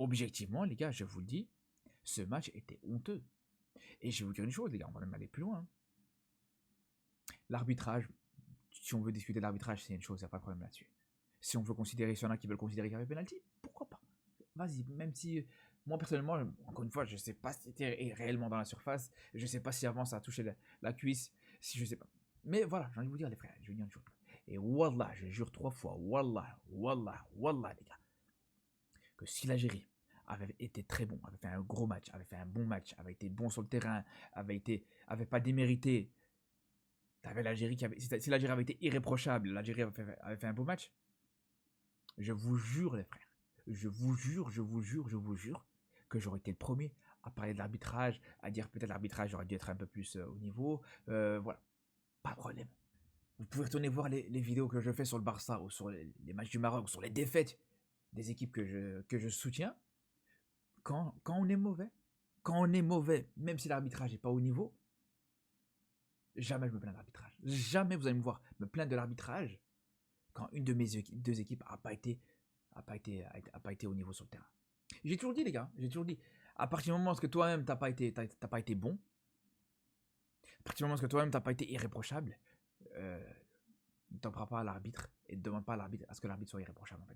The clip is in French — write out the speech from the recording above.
objectivement, les gars, je vous le dis, ce match était honteux. Et je vais vous dire une chose, les gars, on va même aller plus loin. L'arbitrage, si on veut discuter de l'arbitrage, c'est une chose, il n'y a pas de problème là-dessus. Si on veut considérer, s'il y en a qui veulent considérer qu'il y avait penalty, pourquoi pas? Vas-y, même si, moi personnellement, encore une fois, je sais pas si c'était réellement dans la surface, je sais pas si avant ça a touché la cuisse, si je sais pas. Mais voilà, j'ai envie de vous dire, les frères, je vais vous dire une chose. Et wallah, je jure 3 fois, wallah, wallah, wallah, les gars, que si l'Algérie avait été très bon, avait fait un gros match, avait fait un bon match, avait été bon sur le terrain, avait pas démérité, t'avais l'Algérie qui avait, si l'Algérie avait été irréprochable, l'Algérie avait fait un beau match, je vous jure, les frères, je vous jure, je vous jure, je vous jure, que j'aurais été le premier à parler de l'arbitrage, à dire peut-être l'arbitrage aurait dû être un peu plus au niveau, voilà, pas de problème. Vous pouvez retourner voir les vidéos que je fais sur le Barça ou sur les matchs du Maroc, ou sur les défaites des équipes que je soutiens. Quand on est mauvais, même si l'arbitrage n'est pas au niveau, jamais je me plains de l'arbitrage. Jamais vous allez me voir me plaindre de l'arbitrage quand une de mes deux équipes n'a pas été au niveau sur le terrain. J'ai toujours dit, les gars, j'ai toujours dit, à partir du moment où toi-même t'as pas été bon, à partir du moment où toi-même t'as pas été irréprochable, ne t'en prends pas à l'arbitre et ne demande pas à ce que l'arbitre soit irréprochable en fait.